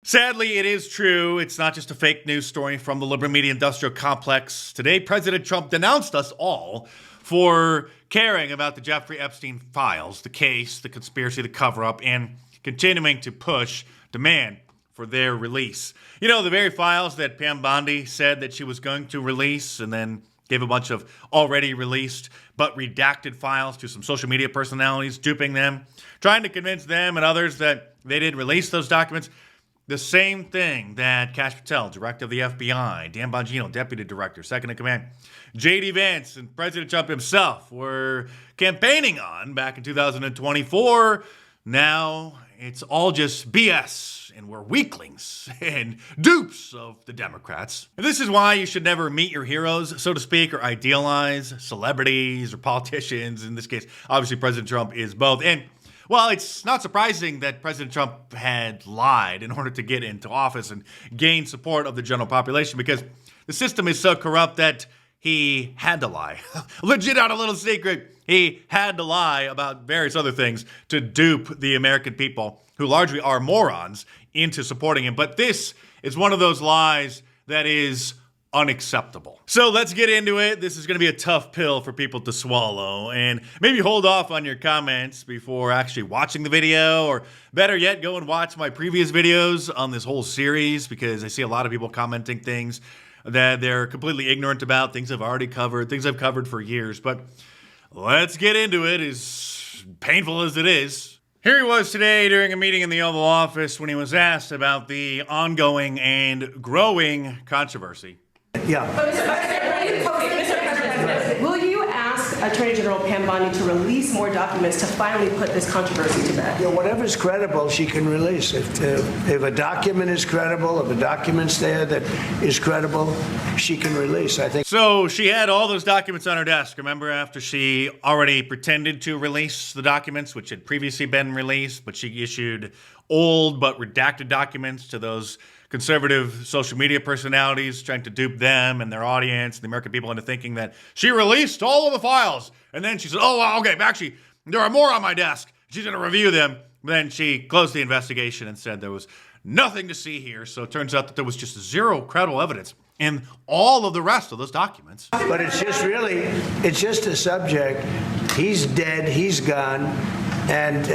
Sadly, it is true. It's not just a fake news story from the liberal media industrial complex. Today, President Trump denounced us all for caring about the Jeffrey Epstein files, the case, the conspiracy, the cover-up, and continuing to demand for their release. You know, the very files that Pam Bondi said that she was going to release and then gave a bunch of already released but redacted files to some social media personalities, duping them, trying to convince them and others that they didn't release those documents. The same thing that Kash Patel, director of the FBI, Dan Bongino, deputy director, second in command, J.D. Vance, and President Trump himself were campaigning on back in 2024. Now it's all just BS, and we're weaklings and dupes of the Democrats. And this is why you should never meet your heroes, so to speak, or idealize celebrities or politicians. In this case, obviously President Trump is both. And well, it's not surprising that President Trump had lied in order to get into office and gain support of the general population, because the system is so corrupt that he had to lie. Legit, out a little secret, he had to lie about various other things to dupe the American people, who largely are morons, into supporting him. But this is one of those lies that is unacceptable. So let's get into it. This is going to be a tough pill for people to swallow, and maybe hold off on your comments before actually watching the video, or better yet, go and watch my previous videos on this whole series, because I see a lot of people commenting things that they're completely ignorant about, things I've already covered, things I've covered for years. But let's get into it, as painful as it is. Here he was today during a meeting in the Oval Office when he was asked about the ongoing and growing controversy. Yeah. But Mr. President, will you ask Attorney General Pam Bondi to release more documents to finally put this controversy to bed? Yeah, whatever's credible, she can release. If a document is credible, if a document's there that is credible, she can release, I think. So she had all those documents on her desk, remember, after she already pretended to release the documents, which had previously been released, but she issued old but redacted documents to those conservative social media personalities, trying to dupe them and their audience, the American people, into thinking that she released all of the files. And then she said, oh, well, okay, actually, there are more on my desk. She's going to review them. Then she closed the investigation and said there was nothing to see here. So it turns out that there was just zero credible evidence in all of the rest of those documents. But it's just a subject. He's dead, he's gone, and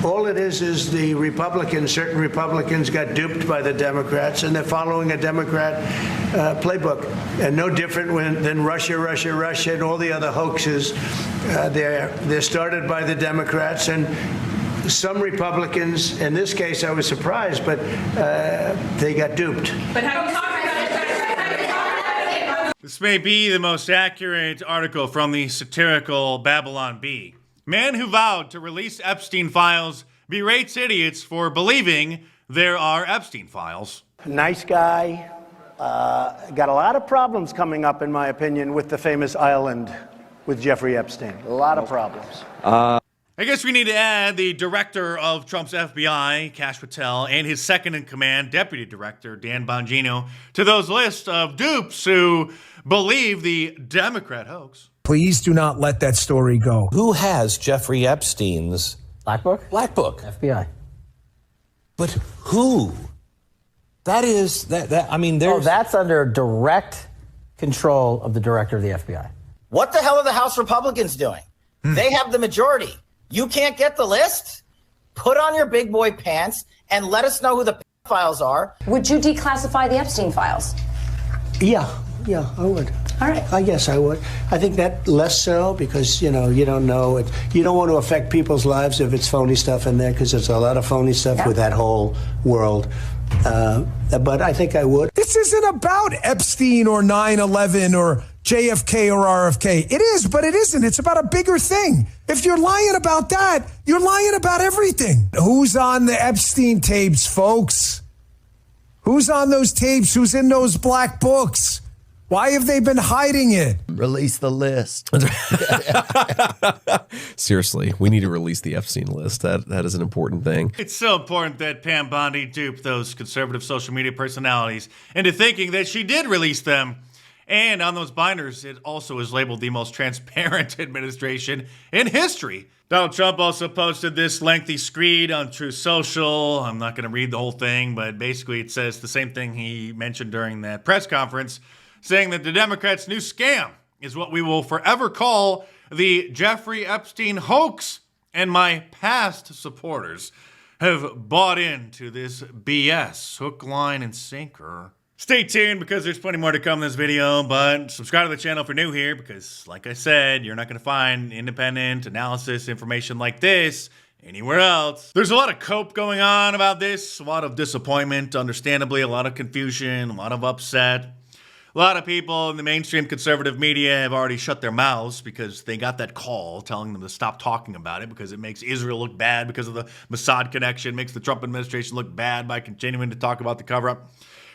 all it is the certain Republicans got duped by the Democrats, and they're following a Democrat playbook. And no different than Russia, and all the other hoaxes. They're started by the Democrats, and some Republicans, in this case I was surprised, but they got duped. But have you talked about it? This may be the most accurate article from the satirical Babylon Bee. Man who vowed to release Epstein files berates idiots for believing there are Epstein files. Nice guy. Got a lot of problems coming up, in my opinion, with the famous island with Jeffrey Epstein. A lot of problems. I guess we need to add the director of Trump's FBI, Kash Patel, and his second-in-command deputy director, Dan Bongino, to those lists of dupes who believe the Democrat hoax. Please do not let that story go. Who has Jeffrey Epstein's Black Book? Black Book? FBI. But who? I mean, there's... Oh, that's under direct control of the director of the FBI. What the hell are the House Republicans doing? They have the majority. You can't get the list? Put on your big boy pants and let us know who the files are. Would you declassify the Epstein files? Yeah, I would. All right. I guess I would. I think that less so, because, you don't know it. You don't want to affect people's lives if it's phony stuff in there, because there's a lot of phony stuff with that whole world. But I think I would. This isn't about Epstein or 9/11 or JFK or RFK. It is, but it isn't. It's about a bigger thing. If you're lying about that, you're lying about everything. Who's on the Epstein tapes, folks? Who's on those tapes? Who's in those black books? Why have they been hiding it? Release the list. Seriously, we need to release the Epstein list. That is an important thing. It's so important that Pam Bondi duped those conservative social media personalities into thinking that she did release them. And on those binders, it also is labeled the most transparent administration in history. Donald Trump also posted this lengthy screed on Truth Social. I'm not going to read the whole thing, but basically it says the same thing he mentioned during that press conference, saying that the Democrats' new scam is what we will forever call the Jeffrey Epstein hoax, and my past supporters have bought into this BS, hook, line, and sinker. Stay tuned because there's plenty more to come in this video, but subscribe to the channel if you're new here because, like I said, you're not going to find independent analysis information like this anywhere else. There's a lot of cope going on about this, a lot of disappointment, understandably, a lot of confusion, a lot of upset. A lot of people in the mainstream conservative media have already shut their mouths because they got that call telling them to stop talking about it because it makes Israel look bad because of the Mossad connection, makes the Trump administration look bad by continuing to talk about the cover-up.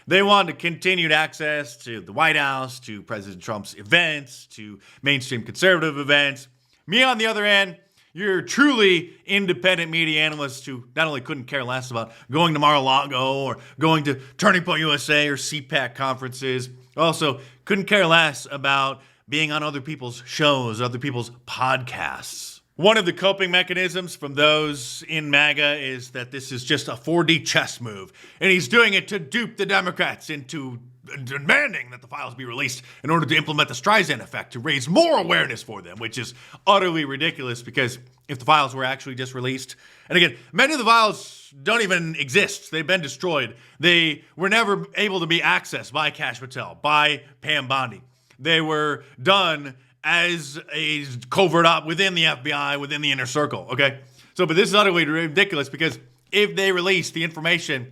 They wanted continued access to the White House, to President Trump's events, to mainstream conservative events. Me, on the other hand, you're truly independent media analysts who not only couldn't care less about going to Mar-a-Lago or going to Turning Point USA or CPAC conferences, also couldn't care less about being on other people's shows, other people's podcasts. One of the coping mechanisms from those in Maga is that this is just a 4D chess move, and he's doing it to dupe the Democrats into demanding that the files be released in order to implement the Streisand effect to raise more awareness for them, which is utterly ridiculous because if the files were actually just released, and again, many of the files don't even exist. They've been destroyed. They were never able to be accessed by Kash Patel, by Pam Bondi. They were done as a covert op within the FBI, within the inner circle, okay? So, but this is utterly ridiculous because if they release the information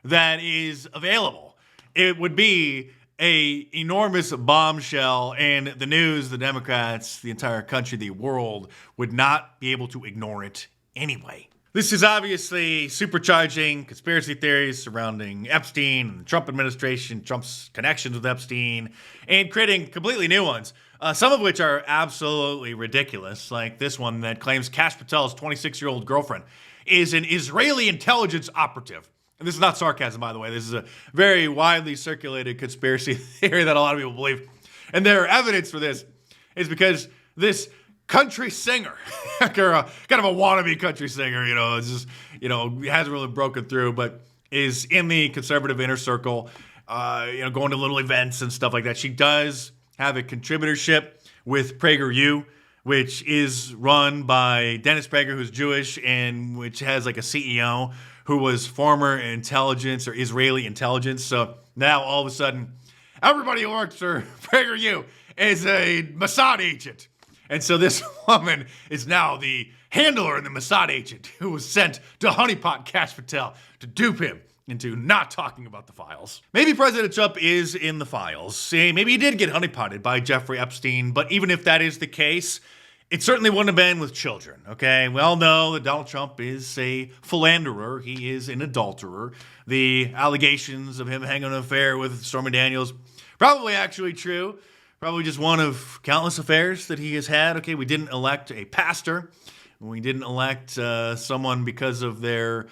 that is available, it would be a enormous bombshell, and the news, the Democrats, the entire country, the world would not be able to ignore it anyway. This is obviously supercharging conspiracy theories surrounding Epstein and the Trump administration, Trump's connections with Epstein, and creating completely new ones. Some of which are absolutely ridiculous, like this one that claims Kash Patel's 26-year-old girlfriend is an Israeli intelligence operative. And this is not sarcasm, by the way. This is a very widely circulated conspiracy theory that a lot of people believe. And their evidence for this is because this country singer, kind of a wannabe country singer, it's just, hasn't really broken through, but is in the conservative inner circle, going to little events and stuff like that. She does have a contributorship with PragerU, which is run by Dennis Prager, who's Jewish, and which has like a CEO who was former intelligence or Israeli intelligence. So now all of a sudden, everybody who works for PragerU is a Mossad agent. And so this woman is now the handler and the Mossad agent who was sent to honeypot Kash Patel to dupe him into not talking about the files. Maybe President Trump is in the files. Maybe he did get honeypotted by Jeffrey Epstein, but even if that is the case, it certainly wouldn't have been with children, okay? We all know that Donald Trump is a philanderer. He is an adulterer. The allegations of him having an affair with Stormy Daniels, probably actually true. Probably just one of countless affairs that he has had. Okay, we didn't elect a pastor. We didn't elect someone because of their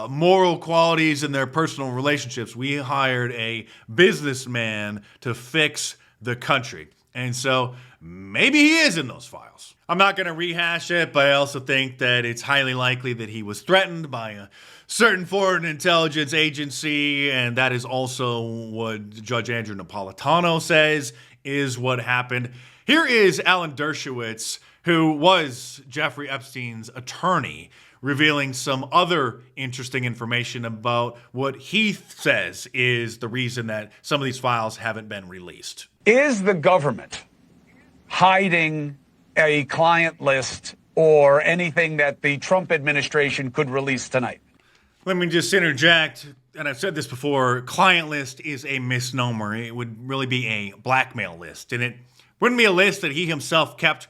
moral qualities and their personal relationships. We hired a businessman to fix the country. And so maybe he is in those files. I'm not going to rehash it, but I also think that it's highly likely that he was threatened by a certain foreign intelligence agency, and that is also what Judge Andrew Napolitano says is what happened. Here is Alan Dershowitz, who was Jeffrey Epstein's attorney, revealing some other interesting information about what he says is the reason that some of these files haven't been released. Is the government hiding a client list or anything that the Trump administration could release tonight? Let me just interject, and I've said this before, client list is a misnomer. It would really be a blackmail list, and it wouldn't be a list that he himself kept.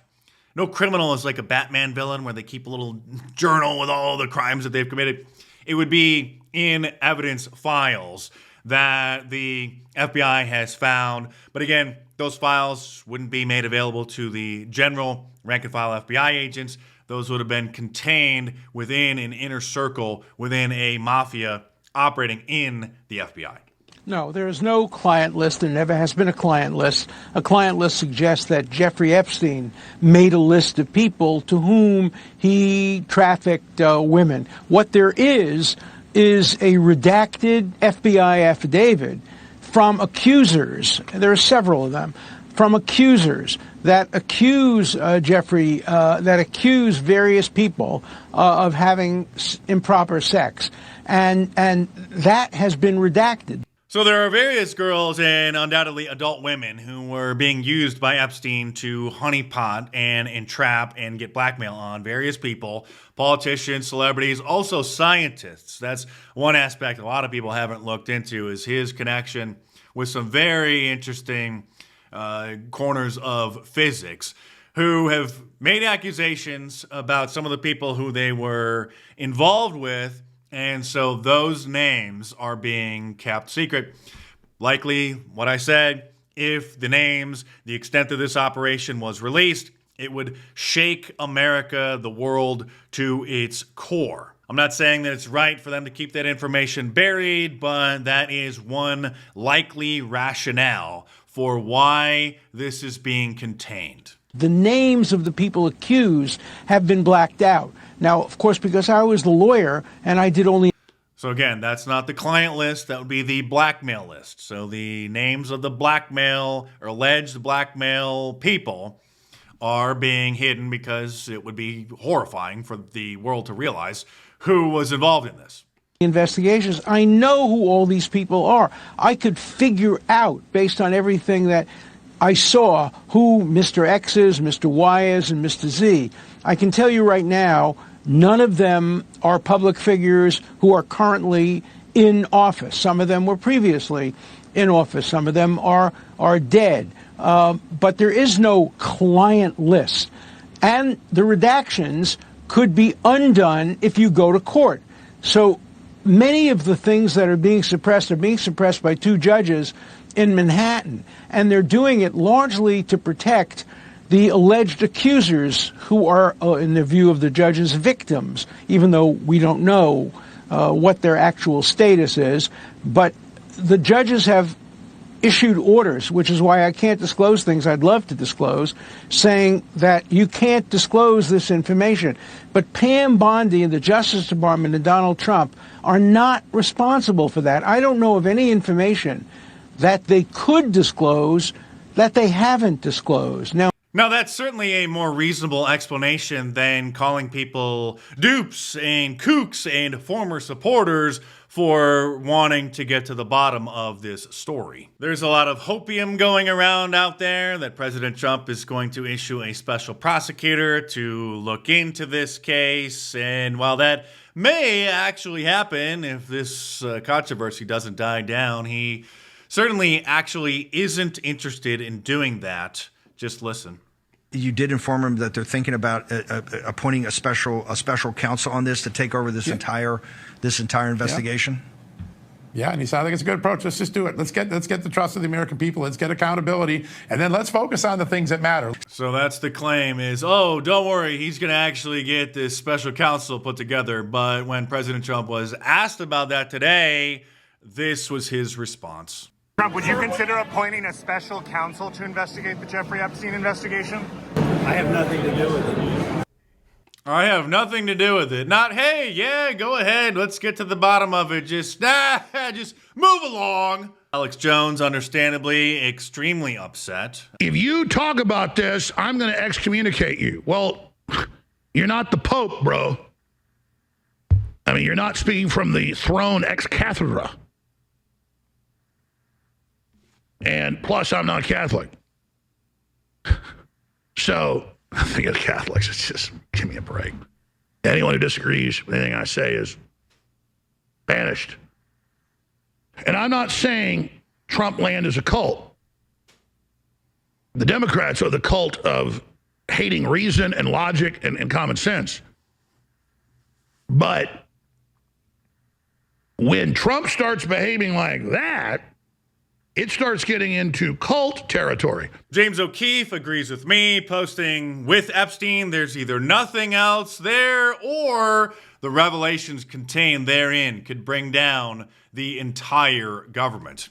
No criminal is like a Batman villain where they keep a little journal with all the crimes that they've committed. It would be in evidence files that the FBI has found. But again, those files wouldn't be made available to the general rank and file FBI agents. Those would have been contained within an inner circle, within a mafia operating in the FBI. No, there is no client list. There never has been a client list. A client list suggests that Jeffrey Epstein made a list of people to whom he trafficked women. What there is a redacted FBI affidavit from accusers. There are several of them from accusers that accuse Jeffrey, that accuse various people of having improper sex, and that has been redacted. So there are various girls and undoubtedly adult women who were being used by Epstein to honeypot and entrap and get blackmail on various people, politicians, celebrities, also scientists. That's one aspect a lot of people haven't looked into, is his connection with some very interesting corners of physics, who have made accusations about some of the people who they were involved with. And so those names are being kept secret. Likely, what I said, if the names, the extent of this operation was released, it would shake America, the world, to its core. I'm not saying that it's right for them to keep that information buried, but that is one likely rationale for why this is being contained. The names of the people accused have been blacked out. Now, of course, because I was the lawyer and I did only... So again, that's not the client list. That would be the blackmail list. So the names of the blackmail or alleged blackmail people are being hidden because it would be horrifying for the world to realize who was involved in this. Investigations. I know who all these people are. I could figure out, based on everything that I saw, who Mr. X is, Mr. Y is, and Mr. Z. I can tell you right now, none of them are public figures who are currently in office. Some of them were previously in office. Some of them are dead. But there is no client list. And the redactions could be undone if you go to court. So many of the things that are being suppressed by two judges in Manhattan. And they're doing it largely to protect the alleged accusers, who are, in the view of the judges, victims, even though we don't know what their actual status is. But the judges have issued orders, which is why I can't disclose things I'd love to disclose, saying that you can't disclose this information. But Pam Bondi and the Justice Department and Donald Trump are not responsible for that. I don't know of any information that they could disclose that they haven't disclosed. Now, that's certainly a more reasonable explanation than calling people dupes and kooks and former supporters for wanting to get to the bottom of this story. There's a lot of hopium going around out there that President Trump is going to issue a special prosecutor to look into this case. And while that may actually happen if this controversy doesn't die down, he certainly actually isn't interested in doing that. Just listen. You did inform him that they're thinking about appointing a special counsel on this to take over this entire investigation. Yeah, and he said, I think it's a good approach. Let's just do it. Let's get the trust of the American people. Let's get accountability, and then let's focus on the things that matter. So that's the claim is, oh, don't worry, he's going to actually get this special counsel put together. But when President Trump was asked about that today, this was his response. Trump, would you consider appointing a special counsel to investigate the Jeffrey Epstein investigation? I have nothing to do with it. I have nothing to do with it. Not, hey, yeah, go ahead. Let's get to the bottom of it. Just move along. Alex Jones, understandably, extremely upset. If you talk about this, I'm going to excommunicate you. Well, you're not the Pope, bro. I mean, you're not speaking from the throne ex cathedra. And plus, I'm not Catholic. So, I think of Catholics, it's just, give me a break. Anyone who disagrees with anything I say is banished. And I'm not saying Trump land is a cult. The Democrats are the cult of hating reason and logic and common sense. But when Trump starts behaving like that, it starts getting into cult territory. James O'Keefe agrees with me, posting, with Epstein, there's either nothing else there or the revelations contained therein could bring down the entire government.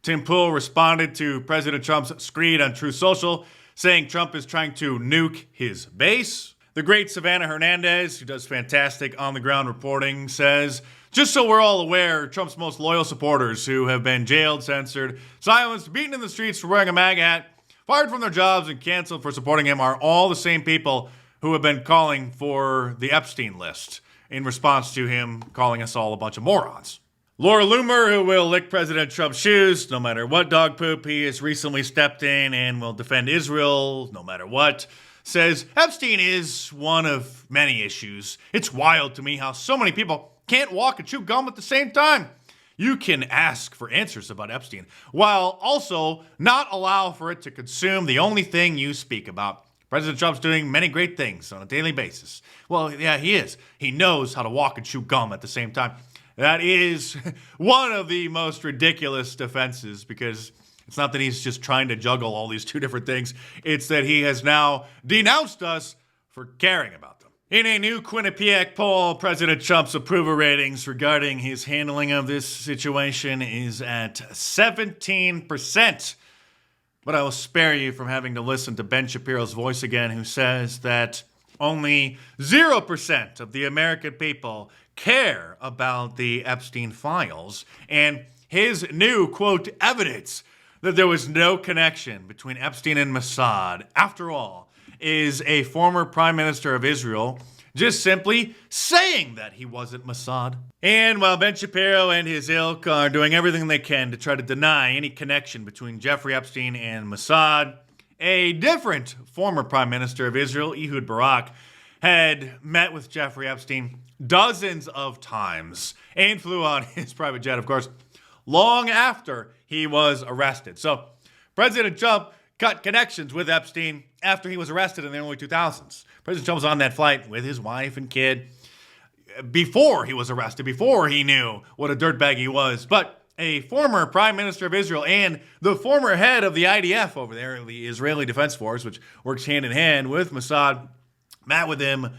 Tim Pool responded to President Trump's screed on Truth Social, saying Trump is trying to nuke his base. The great Savannah Hernandez, who does fantastic on-the-ground reporting, says, just so we're all aware, Trump's most loyal supporters who have been jailed, censored, silenced, beaten in the streets for wearing a MAGA hat, fired from their jobs, and canceled for supporting him are all the same people who have been calling for the Epstein list in response to him calling us all a bunch of morons. Laura Loomer, who will lick President Trump's shoes no matter what dog poop he has recently stepped in and will defend Israel no matter what, says Epstein is one of many issues. It's wild to me how so many people can't walk and chew gum at the same time. You can ask for answers about Epstein while also not allow for it to consume the only thing you speak about. President Trump's doing many great things on a daily basis. Well, yeah, he is. He knows how to walk and chew gum at the same time. That is one of the most ridiculous defenses, because it's not that he's just trying to juggle all these two different things. It's that he has now denounced us for caring about them. In a new Quinnipiac poll, President Trump's approval ratings regarding his handling of this situation is at 17%. But I will spare you from having to listen to Ben Shapiro's voice again, who says that only 0% of the American people care about the Epstein files, and his new, quote, evidence that there was no connection between Epstein and Mossad, after all, is a former Prime Minister of Israel just simply saying that he wasn't Mossad. And while Ben Shapiro and his ilk are doing everything they can to try to deny any connection between Jeffrey Epstein and Mossad, a different former Prime Minister of Israel, Ehud Barak, had met with Jeffrey Epstein dozens of times and flew on his private jet, of course, long after he was arrested. So President Trump cut connections with Epstein after he was arrested in the early 2000s. President Trump was on that flight with his wife and kid before he was arrested, before he knew what a dirtbag he was. But a former Prime Minister of Israel and the former head of the IDF over there, the Israeli Defense Force, which works hand in hand with Mossad, met with him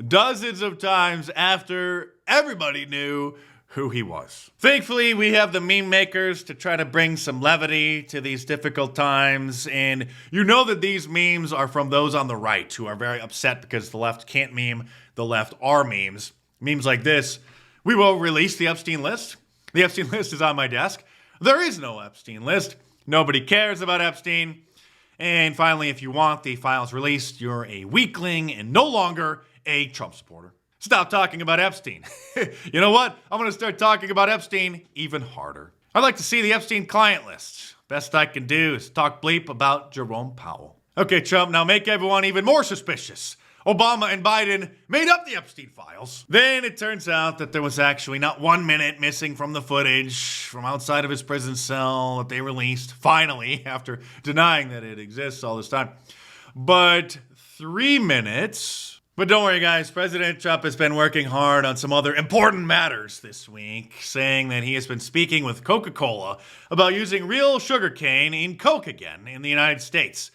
dozens of times after everybody knew who he was. Thankfully, we have the meme makers to try to bring some levity to these difficult times, and you know that these memes are from those on the right who are very upset because the left can't meme, the left are memes. Memes like this: we will release the Epstein list. The Epstein list is on my desk. There is no Epstein list. Nobody cares about Epstein. And finally, if you want the files released, you're a weakling and no longer a Trump supporter. Stop talking about Epstein. You know what? I'm going to start talking about Epstein even harder. I'd like to see the Epstein client list. Best I can do is talk bleep about Jerome Powell. Okay, Trump, now make everyone even more suspicious. Obama and Biden made up the Epstein files. Then it turns out that there was actually not 1 minute missing from the footage from outside of his prison cell that they released, finally, after denying that it exists all this time, but 3 minutes. But don't worry, guys. President Trump has been working hard on some other important matters this week, saying that he has been speaking with Coca-Cola about using real sugar cane in Coke again in the United States.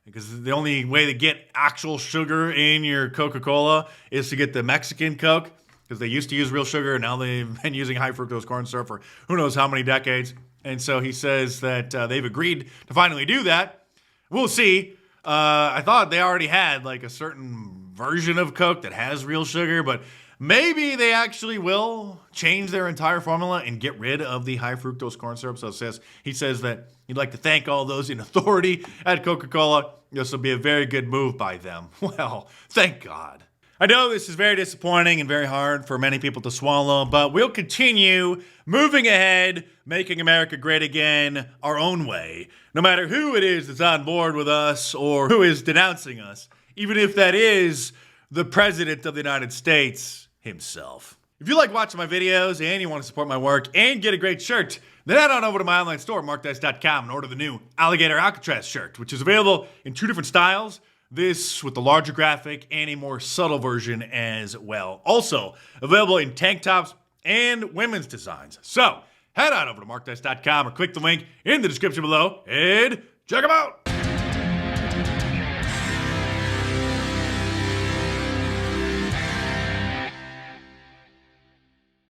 Because the only way to get actual sugar in your Coca-Cola is to get the Mexican Coke, because they used to use real sugar, and now they've been using high fructose corn syrup for who knows how many decades. And so he says that they've agreed to finally do that. We'll see. I thought they already had like a certain version of Coke that has real sugar, but maybe they actually will change their entire formula and get rid of the high fructose corn syrup. So he says that he'd like to thank all those in authority at Coca-Cola. This will be a very good move by them. Well, thank God. I know this is very disappointing and very hard for many people to swallow, but we'll continue moving ahead, making America great again our own way, no matter who it is that's on board with us or who is denouncing us, even if that is the President of the United States himself. If you like watching my videos and you want to support my work and get a great shirt, then head on over to my online store, markdice.com, and order the new Alligator Alcatraz shirt, which is available in 2 different styles. This with the larger graphic and a more subtle version as well. Also available in tank tops and women's designs. So head on over to markdice.com or click the link in the description below and check them out.